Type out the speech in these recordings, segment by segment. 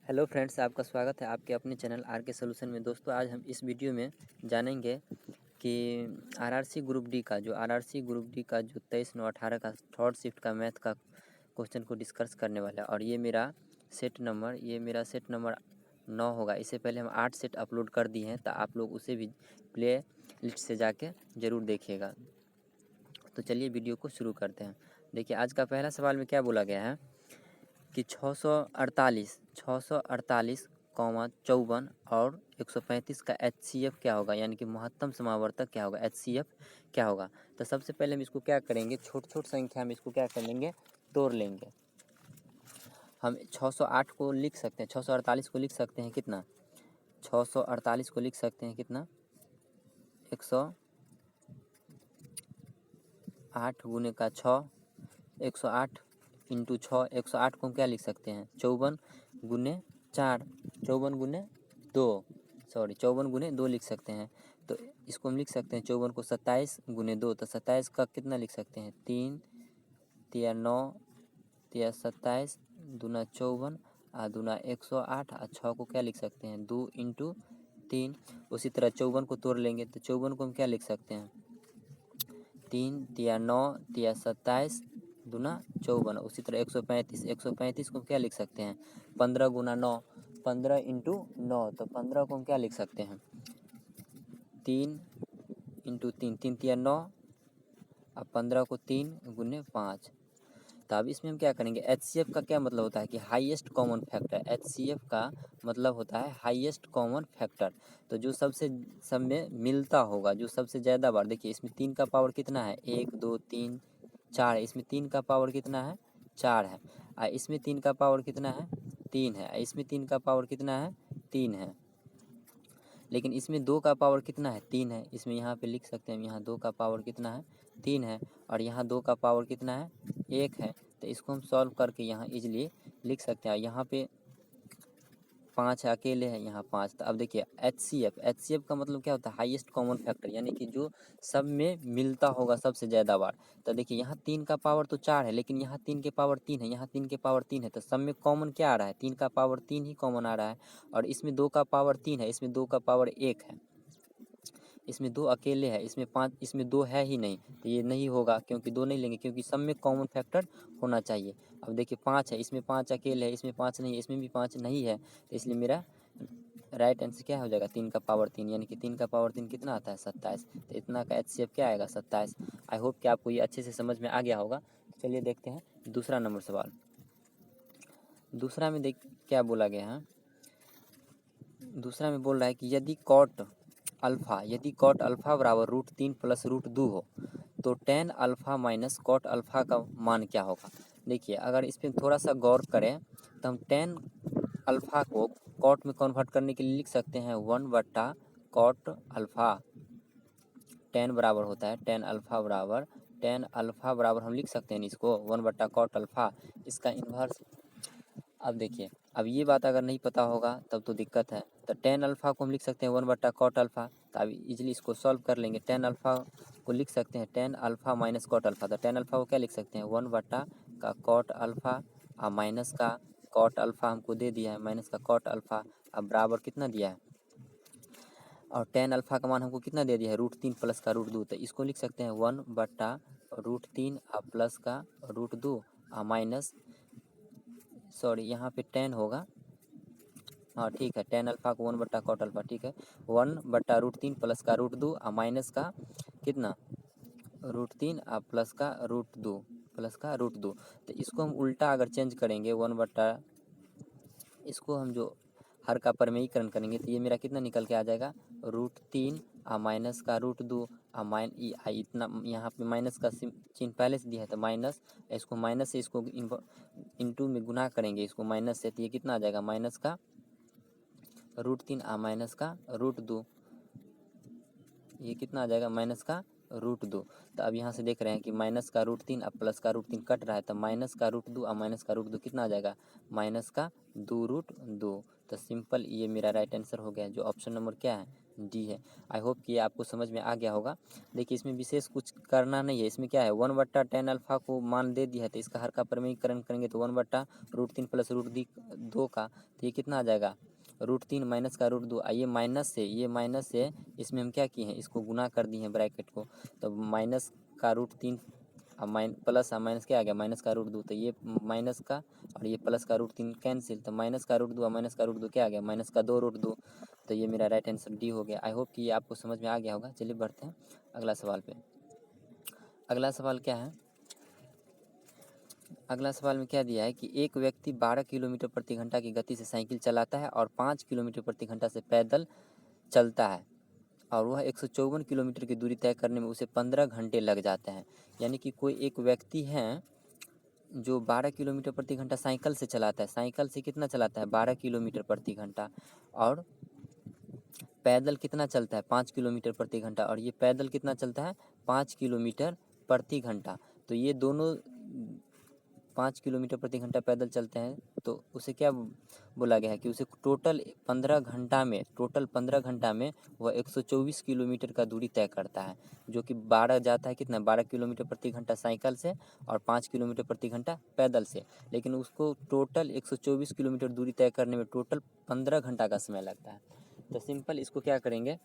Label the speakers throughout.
Speaker 1: Hello friends, आपका स्वागत है आपके अपने चैनल आर के सोल्यूशन में। दोस्तों, आज हम इस वीडियो में जानेंगे कि आरआरसी ग्रुप डी का जो 23/9/18 का थर्ड शिफ्ट का मैथ का क्वेश्चन को डिस्कस करने वाला है। और ये मेरा सेट नंबर 9 होगा। इससे पहले हम 8 सेट अपलोड कर दिए हैं, तो आप लोग उसे भी प्ले लिस्ट से जाके ज़रूर देखिएगा। तो चलिए वीडियो को शुरू करते हैं। देखिए, आज का पहला सवाल में क्या बोला गया है कि 648, 54 और 135 का HCF क्या होगा, यानी कि महत्तम समावर्तक क्या होगा, HCF क्या होगा। तो सबसे पहले हम इसको क्या करेंगे, छोट संख्या में इसको क्या कर लेंगे, तोड़ लेंगे। हम 608 को लिख सकते हैं, 648 को लिख सकते हैं कितना, 648 को लिख सकते हैं कितना, 108 गुने का 6, 108 इंटू 6, 108 को हम क्या लिख सकते हैं, 54 गुने 4, 54 गुने 2 लिख सकते हैं। तो इसको हम लिख सकते हैं 54 को 27 गुने 2, तो 27 का कितना लिख सकते हैं, 3 तिया 9 तिया 27 दूना 54 आ दूना 108 आ 6 को क्या लिख सकते हैं, 2 इंटू 3। उसी तरह 54 को तोड़ लेंगे तो 54 को हम क्या लिख सकते हैं, 3 तिया 9 तिया 27 दूना 54। उसी तरह 135 को क्या लिख सकते हैं, 15 गुना 9, 15 इंटू 9, तो 15 को हम क्या लिख सकते हैं, 3 इंटू 3, 3 तिया 9, अब 15 को 3 गुने 5। तो अब इसमें हम क्या करेंगे, HCF का क्या मतलब होता है कि हाईएस्ट कॉमन फैक्टर। HCF का मतलब होता है हाईएस्ट कॉमन फैक्टर। तो जो सबसे सब में मिलता होगा, जो सबसे ज़्यादा बार, देखिए इसमें 3 का पावर कितना है, 1 2 3 4 है। इसमें 3 का पावर कितना है, 4 है। इसमें 3 का पावर कितना है, 3 है। इसमें 3 का पावर कितना है, 3 है। लेकिन इसमें 2 का पावर कितना है, 3 है। इसमें यहाँ पे लिख सकते हैं, यहाँ 2 का पावर कितना है, 3 है। और यहाँ 2 का पावर कितना है, 1 है। तो इसको हम सॉल्व करके यहाँ इजीली लिख सकते हैं। यहाँ पे 5 अकेले हैं, यहाँ 5। तो अब देखिए HCF का मतलब क्या होता है, हाईएस्ट कॉमन फैक्टर, यानी कि जो सब में मिलता होगा सबसे ज़्यादा बार। तो देखिए यहाँ 3 का पावर तो 4 है, लेकिन यहाँ 3 के पावर 3 है, यहाँ 3 के पावर 3 है। तो सब में कॉमन क्या आ रहा है, 3 का पावर 3 ही कॉमन आ रहा है। और इसमें 2 का पावर 3 है, इसमें 2 का पावर 1 है। इसमें 2 अकेले है, इसमें 5, इसमें 2 है ही नहीं। तो ये नहीं होगा, क्योंकि 2 नहीं लेंगे, क्योंकि सब में कॉमन फैक्टर होना चाहिए। अब देखिए 5 है, इसमें 5 अकेले है, इसमें 5 नहीं है, इसमें भी 5 नहीं है। तो इसलिए मेरा राइट आंसर क्या हो जाएगा, 3 का पावर 3, यानी कि 3 का पावर 3 कितना आता है, 27। तो इतना का HCF क्या आएगा, 27। आई होप कि आपको ये अच्छे से समझ में आ गया होगा। चलिए देखते हैं दूसरा नंबर सवाल। दूसरा में देख क्या बोला गया है, दूसरा में बोल रहा है कि यदि कॉट अल्फ़ा बराबर √3 + √2 हो, तो tan alpha minus cot alpha का मान क्या होगा। देखिए, अगर इस पर थोड़ा सा गौर करें तो हम tan अल्फ़ा को कॉट में कन्वर्ट करने के लिए लिख सकते हैं 1/cot अल्फ़ा। tan बराबर होता है tan अल्फ़ा बराबर हम लिख सकते हैं इसको 1/cot अल्फ़ा, इसका इन्वर्स। अब देखिए, अब ये बात अगर नहीं पता होगा तब तो दिक्कत है। तो tan अल्फ़ा को हम लिख सकते हैं 1/cot अल्फ़ा। तो अब इजीली इसको सॉल्व कर लेंगे। tan अल्फ़ा को लिख सकते हैं tan alpha minus cot alpha. तो tan अल्फ़ा को क्या लिख सकते हैं, 1/cot अल्फ़ा और माइनस का cot अल्फ़ा हमको दे दिया है, माइनस का cot अल्फ़ा। अब बराबर कितना दिया है, और tan अल्फ़ा का मान हमको कितना दे दिया है, √3 + का √2। तो इसको लिख सकते हैं 1/√3 प्लस का √2 और माइनस, सॉरी यहाँ पे tan होगा, हाँ ठीक है, tan अल्फ़ा को 1/cot अल्फ़ा, ठीक है, 1/√3 + का √2 और माइनस का कितना, √3 और प्लस का √2। तो इसको हम उल्टा अगर चेंज करेंगे, इसको हम जो हर का परमेयीकरण करेंगे तो ये मेरा कितना निकल के आ जाएगा, √3 और माइनस का √2 और इतना यहाँ पे माइनस का चिन्ह पहले से दिया है, तो माइनस, इसको माइनस से इसको इंटू में गुना करेंगे, इसको माइनस से, तो ये कितना आ जाएगा, माइनस का √3 और माइनस का √2, ये कितना आ जाएगा, माइनस का √2। तो अब यहाँ से देख रहे हैं कि माइनस का √3 अब प्लस का √3 कट रहा है, तो माइनस का √2 अब माइनस का √2 कितना आ जाएगा, माइनस का 2√2। तो सिंपल ये मेरा राइट आंसर हो गया, जो ऑप्शन नंबर क्या है, डी है। आई होप कि आपको समझ में आ गया होगा। देखिए इसमें विशेष कुछ करना नहीं है, इसमें क्या है 1/tan अल्फा को मान दे दिया है, तो इसका हर का प्रमेयीकरण करेंगे तो 1/√3 प्लस √2 का, तो ये कितना आ जाएगा, √3 माइनस का √2। ये माइनस से इसमें हम क्या किए हैं, इसको गुना कर दिए हैं ब्रैकेट को, तो माइनस का √3 अब प्लस माइनस क्या आ गया, माइनस का √2। तो ये माइनस का और ये प्लस का √3 कैंसिल, तो माइनस का √2 और माइनस का √2 क्या आ गया, माइनस का 2√2। तो ये मेरा राइट आंसर डी हो गया। आई होप कि ये आपको समझ में आ गया होगा। चलिए बढ़ते हैं अगला सवाल पे। अगला सवाल क्या है, अगला सवाल में क्या दिया है कि एक व्यक्ति 12 किलोमीटर प्रति घंटा की गति से साइकिल चलाता है और 5 किलोमीटर प्रति घंटा से पैदल चलता है, और वह 154 किलोमीटर की दूरी तय करने में उसे 15 घंटे लग जाते हैं। यानी कि कोई एक व्यक्ति है जो 12 किलोमीटर प्रति घंटा साइकिल से चलाता है, साइकिल से कितना चलाता है, 12 किलोमीटर प्रति घंटा, और पैदल कितना चलता है, 5 किलोमीटर प्रति घंटा, और ये पैदल कितना चलता है, 5 किलोमीटर प्रति घंटा। तो ये दोनों 5 किलोमीटर प्रति घंटा पैदल चलते हैं, तो उसे क्या बोला गया है कि उसे टोटल 15 घंटा में वह 124 किलोमीटर का दूरी तय करता है, जो कि 12 जाता है कितना, 12 किलोमीटर प्रति घंटा साइकिल से और 5 किलोमीटर प्रति घंटा पैदल से, लेकिन उसको टोटल 124 किलोमीटर दूरी तय करने में टोटल 15 घंटा का समय लगता है। तो सिंपल इसको क्या करेंगे,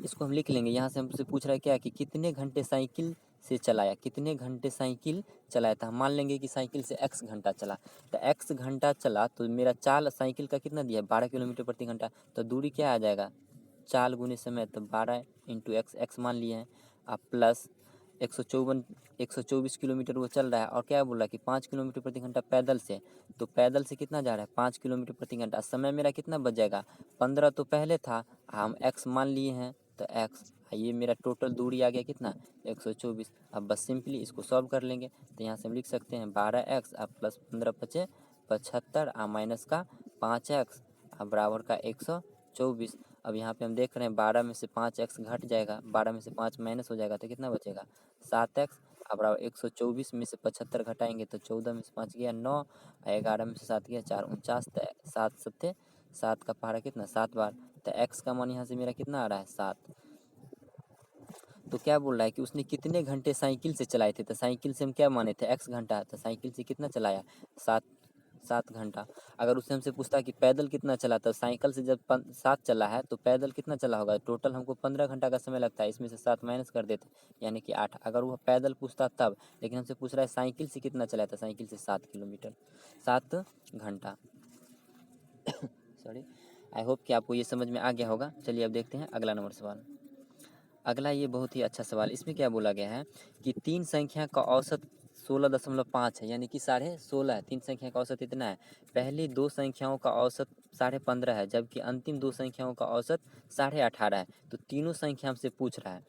Speaker 1: इसको हम लिख लेंगे। यहाँ से हमसे पूछ रहा है क्या कि कितने घंटे साइकिल से चलाया, कितने घंटे साइकिल चलाया था। हम मान लेंगे कि साइकिल से x घंटा चला, तो x घंटा चला तो मेरा चाल साइकिल का कितना दिया है, 12 किलोमीटर प्रति घंटा, तो दूरी क्या आ जाएगा, चाल गुने समय, तो 12 × x मान लिए हैं, आप प्लस 124 किलोमीटर वो चल रहा है, और क्या बोला कि 5 किलोमीटर प्रति घंटा पैदल से, तो पैदल से कितना जा रहा है, 5 किलोमीटर प्रति घंटा, समय मेरा कितना बच जाएगा, 15 तो पहले था, हम x मान लिए हैं, तो x, ये मेरा टोटल दूरी आ गया कितना, 124। अब बस सिंपली इसको सॉल्व कर लेंगे, तो यहाँ से हम लिख सकते हैं 12x अब प्लस 15 × 5 = 75 माइनस का 5x बराबर का 124। अब यहाँ पे हम देख रहे हैं 12 में से 5x घट जाएगा, 12 में से 5 माइनस हो जाएगा, तो कितना बचेगा, 7x बराबर 124 में से 75 घटाएंगे तो 14 में से 5 गया 9, 11 में से 7 गया 4, 49, तो 7 7 7 का पहाड़ा कितना, 7 बार, तो x का मान यहाँ से मेरा कितना आ रहा है, 7। तो क्या बोल रहा है कि उसने कितने घंटे साइकिल से चलाए थे, तो साइकिल से हम क्या माने थे, x घंटा, तो साइकिल से कितना चलाया, 7 घंटा। अगर उससे हमसे पूछता कि पैदल कितना चला, तो साइकिल से जब 7 चला है तो पैदल कितना चला होगा, टोटल हमको 15 घंटा का समय लगता है, इसमें से 7 माइनस कर देते यानी कि 8। अगर वह पैदल पूछता तब, लेकिन हमसे पूछ रहा है साइकिल से कितना चलाया था, साइकिल से 7 किलोमीटर 7 घंटा। सॉरी, आई होप कि आपको ये समझ में आ गया होगा। चलिए अब देखते हैं अगला नंबर सवाल। अगला ये बहुत ही अच्छा सवाल, इसमें क्या बोला गया है कि 3 संख्या का औसत 16.5 है, यानी कि 16.5 है, 3 संख्या का औसत इतना है। पहली 2 संख्याओं का औसत 15.5 है, जबकि अंतिम 2 संख्याओं का औसत 18.5 है। तो तीनों संख्या हमसे पूछ रहा है,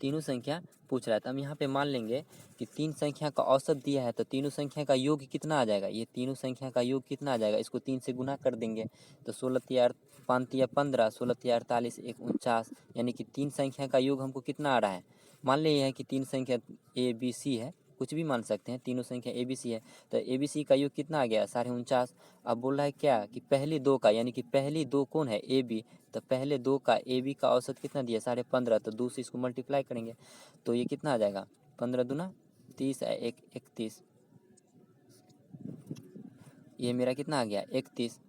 Speaker 1: तीनों संख्या पूछ रहा है, तो हम यहाँ पे मान लेंगे कि 3 संख्या का औसत दिया है, तो तीनों संख्या का योग कितना आ जाएगा, ये तीनों संख्या का योग कितना आ जाएगा, इसको 3 से गुना कर देंगे, तो 16 × 5 = 15, 16 × 48 = 49, यानी कि 3 संख्या का योग हमको कितना आ रहा है। मान लिए है कि 3 संख्या ABC है, कुछ भी मान सकते हैं, तीनों संख्या ABC है, तो ABC का योग कितना आ गया, 49.5। अब बोल रहा है क्या कि पहली 2 का, यानी कि पहली 2 कौन है, AB, तो पहले 2 का AB का औसत कितना दिया, 15.5, तो 2 से इसको मल्टीप्लाई करेंगे तो ये कितना आ जाएगा, 15 दूना 30 1 31, ये मेरा कितना आ गया 31,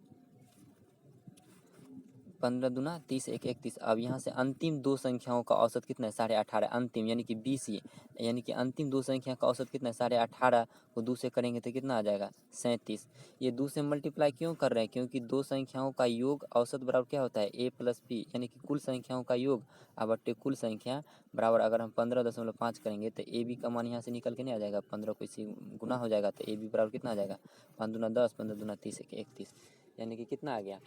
Speaker 1: 15 दूना 30 1 31। अब यहाँ से अंतिम 2 संख्याओं का औसत कितना है, 18.5, अंतिम यानी कि 20, यानी कि अंतिम 2 संख्या का औसत कितना है, 18.5 को 2 से करेंगे तो कितना आ जाएगा, 37। ये 2 से मल्टीप्लाई क्यों कर रहे हैं, क्योंकि 2 संख्याओं का योग औसत बराबर क्या होता है, A + B, यानी कि कुल संख्याओं का योग बटे कुल संख्या बराबर, अगर हम 15.5 करेंगे तो AB का मान यहाँ से निकल के नहीं आ जाएगा, 15 को इसी गुना हो जाएगा, तो AB बराबर कितना आ जाएगा, 5 दूना 10, 15 दूना 30 1 31, यानी कि कितना आ गया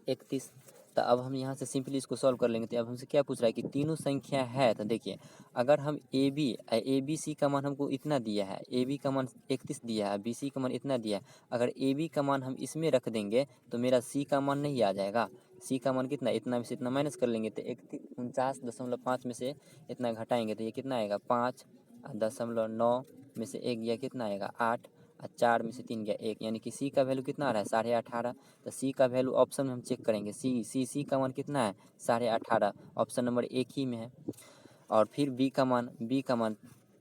Speaker 1: 31। तो अब हम यहाँ से सिंपली इसको सॉल्व कर लेंगे। तो अब हमसे क्या पूछ रहा है कि तीनों संख्या है, तो देखिए अगर हम ABC का मान हमको इतना दिया है, AB का मान 31 दिया है, BC का मान इतना दिया है, अगर AB का मान हम इसमें रख देंगे तो मेरा C का मान नहीं आ जाएगा, सी का मान कितना, इतना में से इतना माइनस कर लेंगे तो 49.5 में से इतना घटाएंगे तो ये कितना आएगा 5.9 में से 1 गया कितना आएगा 8 और 4 में से 3 गया 1, यानी कि सी का वैल्यू कितना आ रहा है 18.5। तो सी का वैल्यू ऑप्शन में हम चेक करेंगे, सी का मान कितना है 18.5, ऑप्शन नंबर 1 ही में है। और फिर बी का मान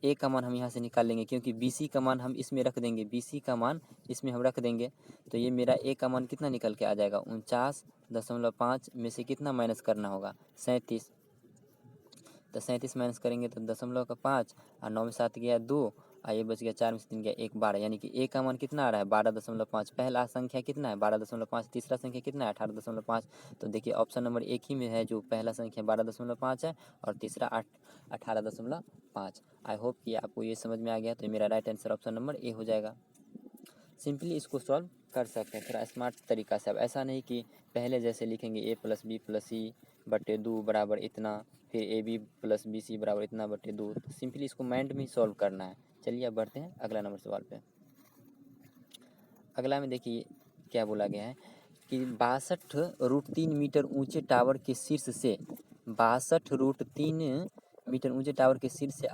Speaker 1: ए का मान हम यहाँ से निकाल लेंगे, क्योंकि बी सी का मान हम इसमें रख देंगे, बी सी का मान इसमें हम रख देंगे। तो ये मेरा ए का मान कितना निकल के आ जाएगा 49.5 में से कितना माइनस करना होगा 37। तो 37 माइनस करेंगे तो 0.5 और 9 में 7 गया 2 और ये बच गया 4 में से 3 गया 1, 12, यानी कि ए का मान कितना आ रहा है 12.5। पहला संख्या कितना है 12.5, तीसरा संख्या कितना है 18.5। तो देखिए ऑप्शन नंबर 1 ही में है जो पहला संख्या 12.5 है और तीसरा 18.5। आई होप कि आपको ये समझ में आ गया। तो मेरा right answer option number A हो जाएगा। सिंपली इसको सॉल्व कर सकते हैं थोड़ा स्मार्ट तरीका से। अब ऐसा नहीं कि पहले जैसे लिखेंगे a + b + c बटे 2 बराबर इतना, फिर ab + bc बराबर इतना बटे 2। तो सिंपली इसको माइंड में ही सॉल्व करना है। चलिए अब बढ़ते हैं अगला नंबर सवाल पे। अगला में देखिए क्या बोला गया है कि 62√3 मीटर ऊंचे टावर के शीर्ष से 62√3 मीटर ऊंचे टावर के शीर्ष से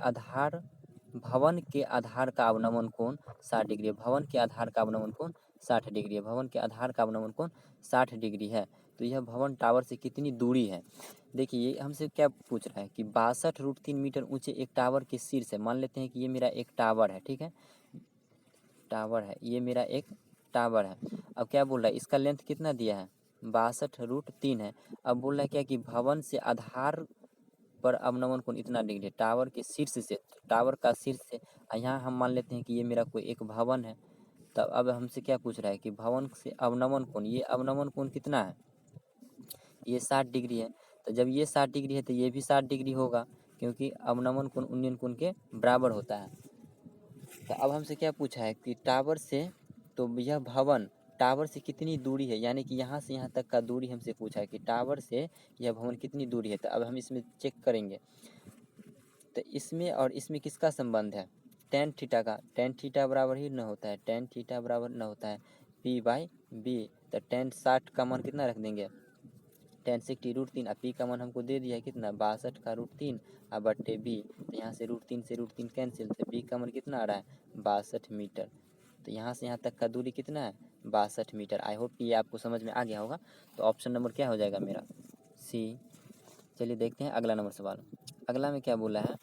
Speaker 1: भवन के आधार का अवनमन कोण 60 डिग्री है। भवन के आधार का अवनमन कोण 60 डिग्री है। भवन के आधार का अवनमन कोण 60 डिग्री है। तो यह भवन टावर से कितनी दूरी है। देखिए ये हमसे क्या पूछ रहा है कि 62√3 मीटर ऊंचे एक टावर के शीर्ष से, मान लेते हैं कि ये मेरा एक टावर है, ठीक है, टावर है, ये मेरा एक टावर है। अब क्या बोल रहा है इसका लेंथ कितना दिया है 62√3 है। अब बोल रहा है क्या कि भवन से आधार पर अवनमन कोण इतना डिग्री, टावर के शीर्ष से, टावर का शीर्ष से, यहाँ हम मान लेते हैं कि ये मेरा कोई एक भवन है। तब अब हमसे क्या पूछ रहा है कि भवन से अवनमन कोण, ये अवनमन कोण कितना है, ये 60 डिग्री है। तो जब ये 60 डिग्री है तो ये भी 60 डिग्री होगा, क्योंकि अवनमन कोण उन्नयन कोण के बराबर होता है। तो अब हमसे क्या पूछा है कि टावर से, तो यह भवन टावर से कितनी दूरी है, यानी कि यहाँ से यहाँ तक का दूरी हमसे पूछा है कि टावर से यह भवन कितनी दूरी है। तो अब हम इसमें चेक करेंगे, तो इसमें और इसमें किसका संबंध है tan थीटा का। tan थीटा बराबर ही न होता है, tan थीटा बराबर न होता है p/b। तो tan 60 का मान कितना रख देंगे tan 60√3 और p का मान हमको दे दिया है कितना 62 का √3 और बट्टे b। तो यहाँ से √3 से √3 कैंसिल, तो b का मान कितना आ रहा है 62 मीटर। तो यहाँ से यहाँ तक का दूरी कितना है 62 मीटर। आई होप कि ये आपको समझ में आ गया होगा। तो ऑप्शन नंबर क्या हो जाएगा मेरा सी। चलिए देखते हैं अगला नंबर सवाल। अगला में क्या बोला है,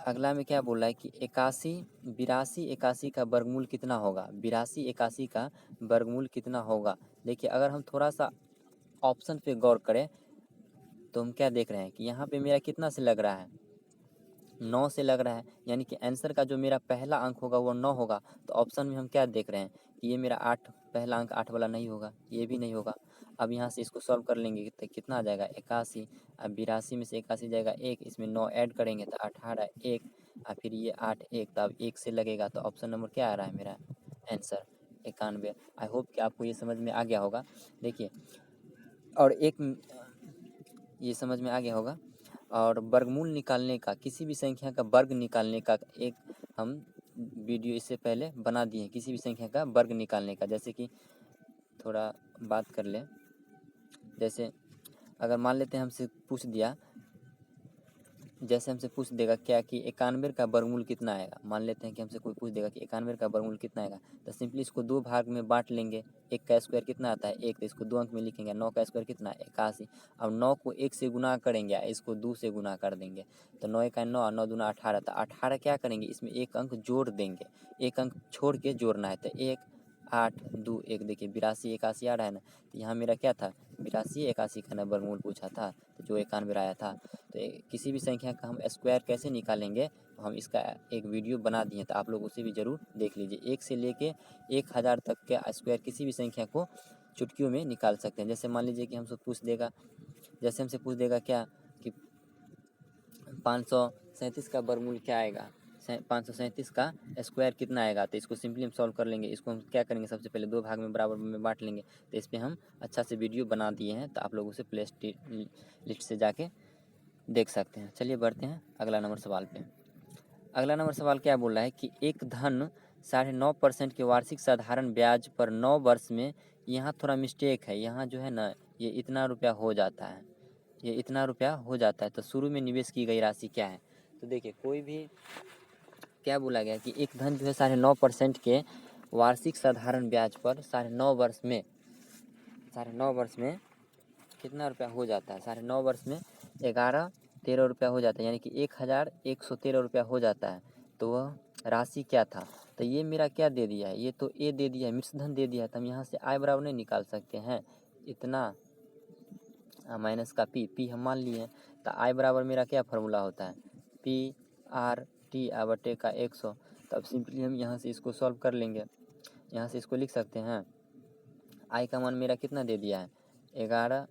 Speaker 1: अगला में क्या बोला है कि 82 का वर्गमूल कितना होगा। 82 का वर्गमूल कितना होगा। देखिए अगर हम थोड़ा सा ऑप्शन पे गौर करें तो हम क्या देख रहे हैं कि यहाँ पे मेरा कितना से लग रहा है 9 से लग रहा है, यानी कि आंसर का जो मेरा पहला अंक होगा वो 9 होगा। तो ऑप्शन में हम क्या देख रहे हैं कि ये मेरा 8, पहला अंक 8 वाला नहीं होगा, ये भी नहीं होगा। अब यहाँ से इसको सॉल्व कर लेंगे तो कितना आ जाएगा 81। अब 82 में से 81 जाएगा 1, इसमें 9 ऐड करेंगे तो 18 1 और फिर ये 8 1, तो अब 1 से लगेगा। तो ऑप्शन नंबर क्या आ रहा है मेरा आंसर 91। आई होप कि आपको ये समझ में आ गया होगा। देखिए और एक ये समझ में आ गया होगा। और वर्गमूल निकालने का, किसी भी संख्या का वर्ग निकालने का एक हम वीडियो इससे पहले बना दिए हैं, किसी भी संख्या का वर्ग निकालने का। जैसे कि थोड़ा बात कर लें, जैसे अगर मान लेते हैं हमसे पूछ दिया, जैसे हमसे पूछ देगा क्या कि 91 का वर्गमूल कितना आएगा। मान लेते हैं कि हमसे कोई पूछ देगा कि 91 का वर्गमूल कितना आएगा, तो सिंपली इसको 2 भाग में बांट लेंगे। 1 का स्क्वायर कितना आता है 1, तो इसको 2 अंक में लिखेंगे। 9 का स्क्वायर कितना 81। अब 9 को 1 से गुना करेंगे, इसको 2 से गुना कर देंगे। तो 9 1 9 और 9 2 18। तो 18 क्या करेंगे इसमें 1 अंक जोड़ देंगे, 1 अंक छोड़ के जोड़ना है। तो 1 8 2 1, देखिए 82 81 आ रहा है ना। तो यहाँ मेरा क्या था 82 81 का ना वर्गमूल पूछा था, तो जो 91 आया था। तो किसी भी संख्या का हम स्क्वायर कैसे निकालेंगे तो हम इसका एक वीडियो बना दिए, तो आप लोग उसे भी ज़रूर देख लीजिए। 1 से लेके 1000 तक के स्क्वायर किसी भी संख्या को चुटकियों में निकाल सकते हैं। जैसे मान लीजिए कि हमसे पूछ देगा, जैसे हमसे पूछ देगा क्या कि 537 का वर्गमूल क्या आएगा, 537 का स्क्वायर कितना आएगा। तो इसको सिंपली हम सॉल्व कर लेंगे। इसको हम क्या करेंगे सबसे पहले 2 भाग में बराबर में बांट लेंगे। तो इस पर हम अच्छा से वीडियो बना दिए हैं, तो आप लोग उसे प्ले लिस्ट से जाके देख सकते हैं। चलिए बढ़ते हैं अगला नंबर सवाल पे। अगला नंबर सवाल क्या बोल रहा है कि एक धन 9.5% के वार्षिक साधारण ब्याज पर 9 वर्ष में यहाँ थोड़ा मिस्टेक है, यहाँ जो है ना ये इतना रुपया हो जाता है, ये इतना रुपया हो जाता है। तो शुरू में निवेश की गई राशि क्या है? तो देखिए कोई भी क्या बोला गया कि एक धन जो है 9.5% के वार्षिक साधारण ब्याज पर 9.5 वर्ष में कितना रुपया हो जाता है? 9.5 वर्ष में 11-13 रुपया हो जाता है, यानी कि 1113 रुपया हो जाता है। तो वह राशि क्या था? तो ये मेरा क्या दे दिया है? ये तो ए दे दिया है, मिश्र धन दे दिया है। तो हम यहाँ से आय बराबर नहीं निकाल सकते हैं, इतना माइनस का पी हम मान लिए हैं। तो आय बराबर मेरा क्या फार्मूला होता है? पी आर टी बटे का 100। तो अब सिंपली हम यहाँ से इसको सॉल्व कर लेंगे, यहाँ से इसको लिख सकते हैं। आई का मान मेरा कितना दे दिया है? 11,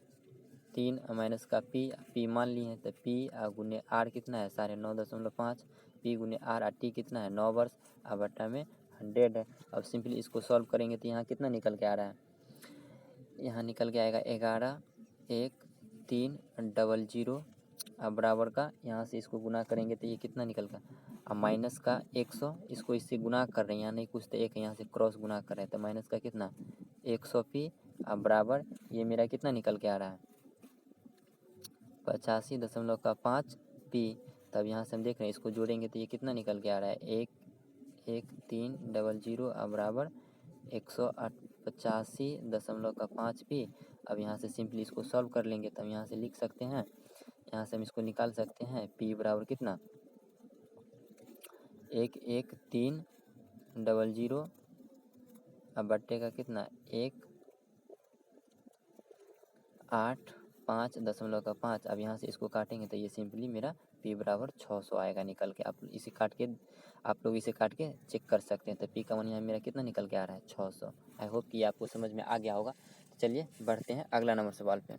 Speaker 1: 3 माइनस का पी मान लिए हैं। तो पी गुने आर कितना है? 9.5। पी गुने आर टी कितना है? 9 वर्ष बट्टा में 100 है। अब सिंपली इसको सॉल्व करेंगे तो यहाँ कितना निकल के आ रहा है? यहाँ निकल के आएगा 11, 1, 3, 00 बराबर का, यहाँ से इसको गुना करेंगे तो ये कितना निकल का? अब माइनस का 100, इसको इससे गुना कर रहे हैं, यहाँ नहीं कुछ तो एक यहाँ से क्रॉस गुना कर रहे हैं। तो माइनस का कितना? 100 पी बराबर ये मेरा कितना निकल के आ रहा है? 85.5 पी। तब यहाँ से हम देख रहे हैं, इसको जोड़ेंगे तो ये कितना निकल के आ रहा है? 1,1,3,00 बराबर 185.5 पी। अब यहाँ से सिंपली इसको सॉल्व कर लेंगे तो हम यहाँ से लिख सकते हैं, यहाँ से हम इसको निकाल सकते हैं। पी बराबर कितना? 1,1,3,00 अब बट्टे का कितना? 1,8,5.5। अब यहाँ से इसको काटेंगे तो ये सिंपली मेरा पी बराबर 600 आएगा निकल के। आप लोग इसे काट के चेक कर सकते हैं। तो पी का मान यहाँ मेरा कितना निकल के आ रहा है? 600। आई होप कि आपको समझ में आ गया होगा। तो चलिए बढ़ते हैं अगला नंबर सवाल पे।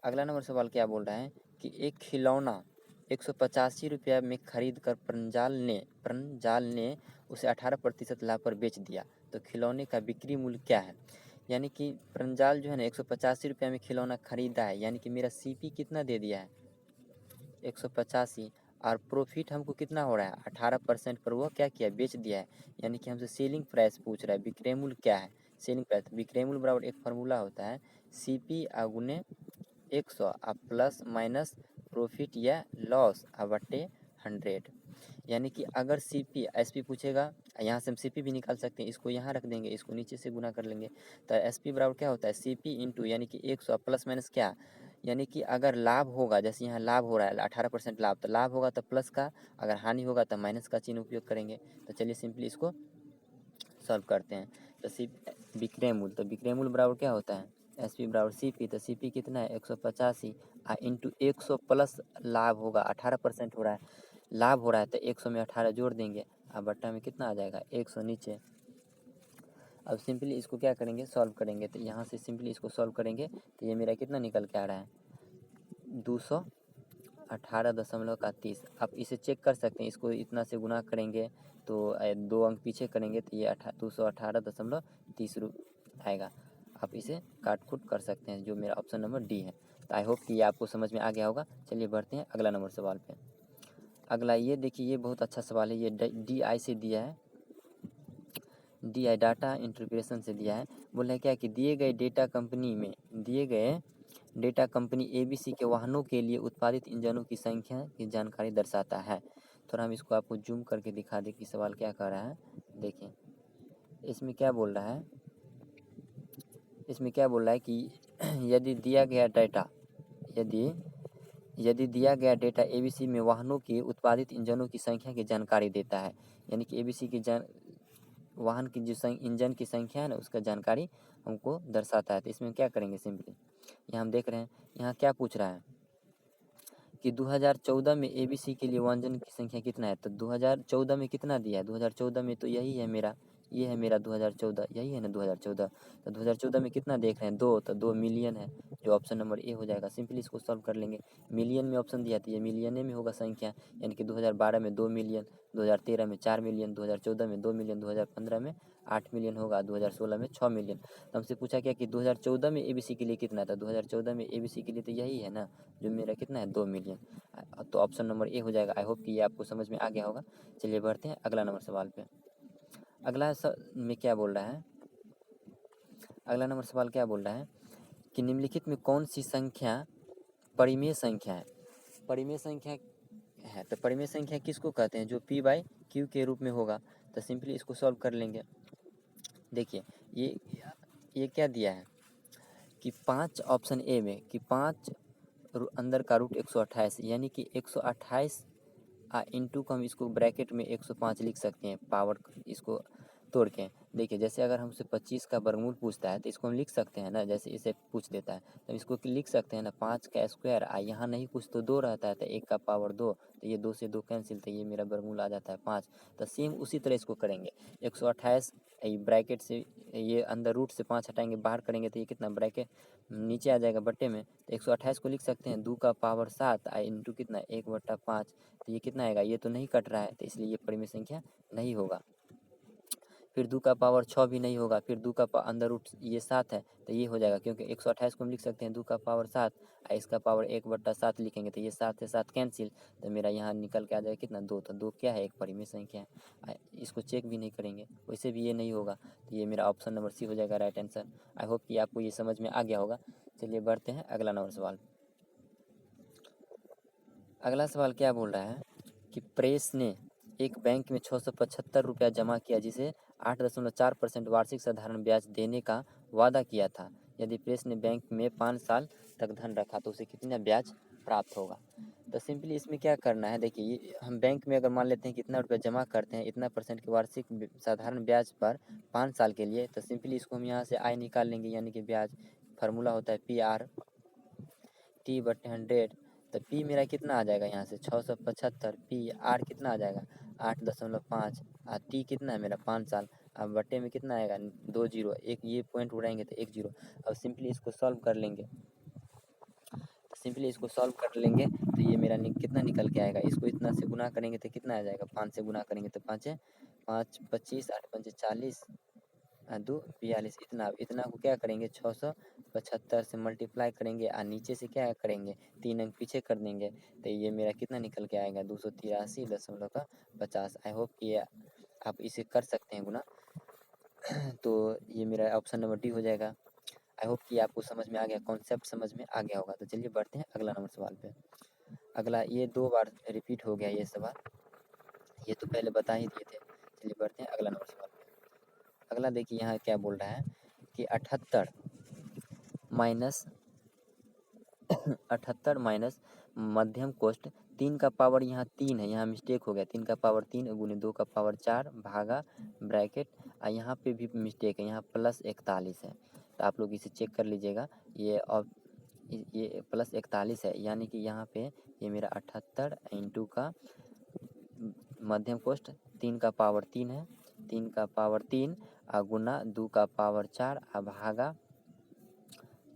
Speaker 1: अगला नंबर सवाल क्या बोल रहा है कि एक खिलौना 185 रुपया में खरीद कर प्रंजाल ने उसे 18% लाभ पर बेच दिया। तो खिलौने का बिक्री मूल्य क्या है? यानी कि प्रंजाल जो है ना 185 रुपया में खिलौना खरीदा है, यानी कि मेरा सीपी कितना दे दिया है? 185, और प्रॉफिट हमको कितना हो रहा है? 18% पर वह क्या किया? बेच दिया है। यानी कि हमसे सेलिंग प्राइस पूछ रहा है, विक्रय मूल्य क्या है? सेलिंग प्राइस, विक्रय मूल्य बराबर एक फार्मूला होता है सीपी गुने 100 प्लस माइनस प्रॉफिट या लॉस बटे 100। यानी कि अगर सीपी एसपी पूछेगा, यहाँ से हम सीपी भी निकाल सकते हैं, इसको यहाँ रख देंगे, इसको नीचे से गुना कर लेंगे। तो एसपी बराबर क्या होता है? सीपी इंटू यानी कि 100 प्लस माइनस क्या? यानी कि अगर लाभ होगा, जैसे यहाँ लाभ हो रहा है 18% लाभ, तो लाभ होगा तो प्लस का, अगर हानि होगा तो माइनस का चिन्ह उपयोग करेंगे। तो चलिए सिंपली इसको सॉल्व करते हैं। तो विक्रय मूल्य, तो विक्रय मूल्य बराबर क्या होता है? एस पी बराबर सी पी। तो सी पी कितना है? 185 इंटू 100 प्लस लाभ होगा 18% हो रहा है, लाभ हो रहा है तो 100 में 18 जोड़ देंगे, अब बट्टा में कितना आ जाएगा? 100 नीचे। अब सिंपली इसको क्या करेंगे? सॉल्व करेंगे। तो यहाँ से सिंपली इसको सॉल्व करेंगे तो ये मेरा कितना निकल के आ रहा है? 218.30। आप इसे चेक कर सकते हैं, इसको इतना से गुना करेंगे तो 2 अंक पीछे करेंगे तो ये 218.30 आएगा। आप इसे काट कूट कर सकते हैं, जो मेरा ऑप्शन नंबर डी है। तो आई होप कि ये आपको समझ में आ गया होगा। चलिए बढ़ते हैं अगला नंबर सवाल पे। अगला ये देखिए, ये बहुत अच्छा सवाल है, ये डी आई से दिया है, डी आई डाटा इंटरप्रेशन से दिया है। बोला है क्या कि दिए गए डेटा कंपनी एबीसी के वाहनों के लिए उत्पादित इंजनों की संख्या की जानकारी दर्शाता है। थोड़ा हम इसको आपको जूम करके दिखा दें कि सवाल क्या कर रहा है। देखिए इसमें क्या बोल रहा है, कि यदि दिया गया डेटा एबीसी में वाहनों के उत्पादित इंजनों की संख्या की जानकारी देता है, यानी कि एबीसी की वाहन की जो इंजन की संख्या है ना, उसका जानकारी हमको दर्शाता है। तो इसमें क्या करेंगे? सिंपली यहाँ हम देख रहे हैं, यहाँ क्या पूछ रहा है कि 2014 में एबीसी के लिए वाहन की संख्या कितना है। तो 2014 में कितना दिया है? 2014 में तो यही है मेरा, ये है मेरा 2014, यही है ना 2014। तो 2014 में कितना देख रहे हैं? 2, तो 2 मिलियन है, जो ऑप्शन नंबर ए हो जाएगा। सिंपली इसको सॉल्व कर लेंगे, मिलियन में ऑप्शन दिया तो ये मिलियन में होगा संख्या, यानी कि 2012 में 2 मिलियन, 2013 में 4 मिलियन, 2014 में 2 मिलियन, 2015 में 8 मिलियन होगा, 2016 में 6 मिलियन। तो हमसे पूछा क्या कि 2014 में एबीसी के लिए कितना था? 2014 में एबीसी के लिए तो यही है ना, जो मेरा कितना है? 2 मिलियन। तो ऑप्शन नंबर ए हो जाएगा। आई होप कि ये आपको समझ में आ गया होगा। चलिए बढ़ते हैं अगला नंबर सवाल पे। अगला में क्या बोल रहा है? अगला नंबर सवाल क्या बोल रहा है कि निम्नलिखित में कौन सी संख्या परिमेय संख्या है। परिमेय संख्या है तो परिमेय संख्या किसको कहते हैं, जो p बाई क्यू के रूप में होगा। तो सिंपली इसको सॉल्व कर लेंगे। देखिए ये क्या दिया है कि 5 ऑप्शन ए में कि 5 अंदर का रूट 128 यानी कि 128 इंटू को हम इसको ब्रैकेट में 105 लिख सकते हैं पावर इसको तोड़ के। देखिए जैसे अगर हमसे 25 का वर्गमूल पूछता है तो इसको हम लिख सकते हैं ना, जैसे इसे पूछ देता है तो इसको लिख सकते हैं ना 5 का स्क्वायर। यहाँ नहीं कुछ तो 2 रहता है तो 1 का पावर 2, तो ये 2 से 2 कैंसिल, तो ये मेरा वर्गमूल आ जाता है 5। तो सेम उसी तरह इसको करेंगे 128 ब्रैकेट से ये अंदर रूट से 5 हटाएंगे बाहर करेंगे तो ये कितना ब्रैकेट नीचे आ जाएगा बट्टे में। तो 128 को लिख सकते हैं 2 का पावर 7 इंटू कितना 1/5। तो ये कितना आएगा, ये तो नहीं कट रहा है तो इसलिए ये परिमेय संख्या नहीं होगा। फिर 2 का पावर 6 भी नहीं होगा, फिर 2 का अंदर रूट ये 7 है तो ये हो जाएगा, क्योंकि 128 को हम लिख सकते हैं 2 का पावर 7 इसका पावर 1/7 लिखेंगे तो ये 7 से 7 कैंसिल, तो मेरा यहाँ निकल के आ जाएगा कितना 2। तो 2 क्या है, एक परिमेय संख्या है। इसको चेक भी नहीं करेंगे, वैसे भी ये नहीं होगा, तो ये मेरा ऑप्शन नंबर सी हो जाएगा राइट आंसर। आई होप कि आपको ये समझ में आ गया होगा। चलिए बढ़ते हैं अगला नंबर सवाल। अगला सवाल क्या बोल रहा है कि प्रेस ने एक बैंक में 675 रुपया जमा किया जिसे 8.4% वार्षिक साधारण ब्याज देने का वादा किया था। यदि प्रेस ने बैंक में 5 साल तक धन रखा तो उसे कितना ब्याज प्राप्त होगा। तो सिंपली इसमें क्या करना है, देखिए हम बैंक में अगर मान लेते हैं कितना रुपया जमा करते हैं इतना परसेंट के वार्षिक साधारण ब्याज पर 5 साल के लिए, तो सिंपली इसको हम यहाँ से आय निकाल लेंगे, यानी कि ब्याज फार्मूला होता है PR/T/100। तो पी मेरा कितना आ जाएगा यहाँ से 675, PR कितना आ जाएगा 8.5 और टी कितना है मेरा 5 साल। अब बट्टे में कितना आएगा 2 जीरो, एक ये पॉइंट उड़ाएंगे तो 1 जीरो। अब सिंपली इसको सॉल्व कर लेंगे, तो ये मेरा कितना निकल के आएगा, इसको इतना से गुना करेंगे तो कितना आ जाएगा 5 से गुना करेंगे तो 5 5 25 8 5 40 2 42। इतना को क्या करेंगे 675 से मल्टीप्लाई करेंगे और नीचे से क्या करेंगे 3 अंक पीछे कर देंगे, तो ये मेरा कितना निकल के आएगा 283.50। आई होप कि आप इसे कर सकते हैं गुना। तो ये मेरा ऑप्शन नंबर डी हो जाएगा। आई होप कि आपको समझ में आ गया, कॉन्सेप्ट समझ में आ गया होगा। तो चलिए बढ़ते हैं अगला नंबर सवाल पे। अगला ये 2 बार रिपीट हो गया ये सवाल, ये तो पहले बता ही दिए थे। चलिए बढ़ते हैं अगला नंबर सवाल पे। अगला देखिए यहाँ क्या बोल रहा है कि 78 माइनस मध्यम कोष्ट 3 का पावर यहाँ 3 है, यहाँ मिस्टेक हो गया 3 का पावर 3 गुने 2 का पावर 4 भागा ब्रैकेट और यहाँ पे भी मिस्टेक है, यहाँ प्लस 41 है। तो आप लोग इसे चेक कर लीजिएगा, ये प्लस 41 है, यानी कि यहाँ पे ये मेरा 78 इंटू का मध्यम कोष्ट 3 का पावर 3 है, 3 का पावर 3 गुना 2 का पावर 4 भागा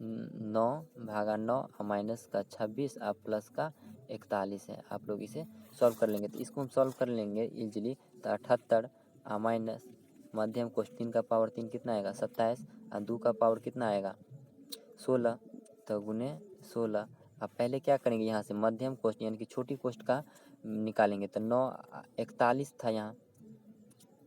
Speaker 1: 9 और माइनस का 26 और प्लस का 41 है। आप लोग इसे सॉल्व कर लेंगे, तो इसको हम सॉल्व कर लेंगे इजीली। तो 78 माइनस मध्यम कोष्ट 3 का पावर 3 कितना आएगा 27 और 2 का पावर कितना आएगा 16, तो गुने 16। अब पहले क्या करेंगे, यहाँ से मध्यम कोष्ट यानी कि छोटी कोष्ट का निकालेंगे, तो 41 था यहाँ,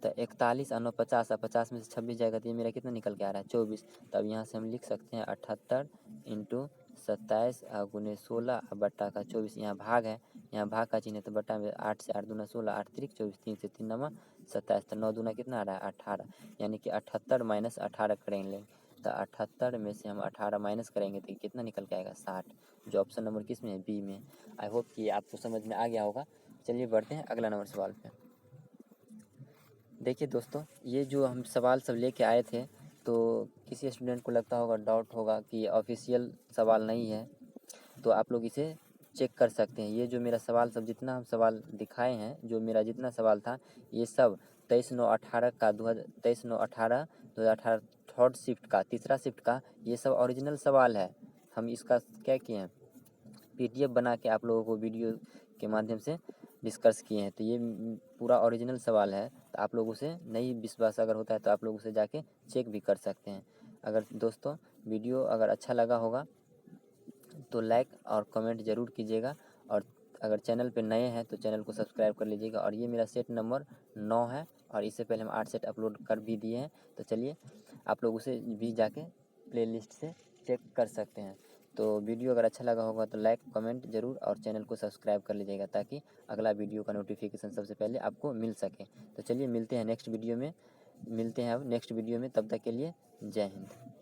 Speaker 1: तो 41 और 9 50 और 50 में से 26 जाएगा तो ये मेरा कितना निकल के आ रहा है 24। तब यहाँ से हम लिख सकते हैं 78 इंटू 27 गुने 16 बट्टा का 24। यहाँ भाग है, यहाँ भाग का चिन्ह है तो बट्टा में 8 से 8 दूना 16 8 3 24 3 से 3 9 27, तो 9 दूना कितना आ रहा है 18, यानी कि 78 माइनस 18 करेंगे। तो 78 में से हम 18 माइनस करेंगे तो कितना निकल के आएगा 60, जो ऑप्शन नंबर किस में है बी में। आई होप कि आपको समझ में आ गया होगा। चलिए बढ़ते हैं अगला नंबर सवाल पे। देखिए दोस्तों, ये जो हम सवाल सब लेके आए थे तो किसी स्टूडेंट को लगता होगा, डाउट होगा कि ऑफिशियल सवाल नहीं है, तो आप लोग इसे चेक कर सकते हैं। ये जो मेरा सवाल सब जितना हम सवाल दिखाए हैं, जो मेरा जितना सवाल था ये सब 23/9/18 का 23/9/18/2018 थर्ड शिफ्ट का तीसरा शिफ्ट का ये सब ओरिजिनल सवाल है। हम इसका क्या किए हैं PDF बना के आप लोगों को वीडियो के माध्यम से डिस्कस किए हैं। तो ये पूरा ओरिजिनल सवाल है, तो आप लोग उसे नहीं विश्वास अगर होता है तो आप लोग उसे जाके चेक भी कर सकते हैं। अगर दोस्तों वीडियो अगर अच्छा लगा होगा तो लाइक और कमेंट ज़रूर कीजिएगा, और अगर चैनल पे नए हैं तो चैनल को सब्सक्राइब कर लीजिएगा। और ये मेरा सेट नंबर 9 है और इससे पहले हम 8 सेट अपलोड कर भी दिए हैं। तो चलिए आप लोग उसे भी जाके प्लेलिस्ट से चेक कर सकते हैं। तो वीडियो अगर अच्छा लगा होगा तो लाइक कमेंट ज़रूर और चैनल को सब्सक्राइब कर लीजिएगा ताकि अगला वीडियो का नोटिफिकेशन सबसे पहले आपको मिल सके। तो चलिए मिलते हैं नेक्स्ट वीडियो में, तब तक के लिए जय हिंद।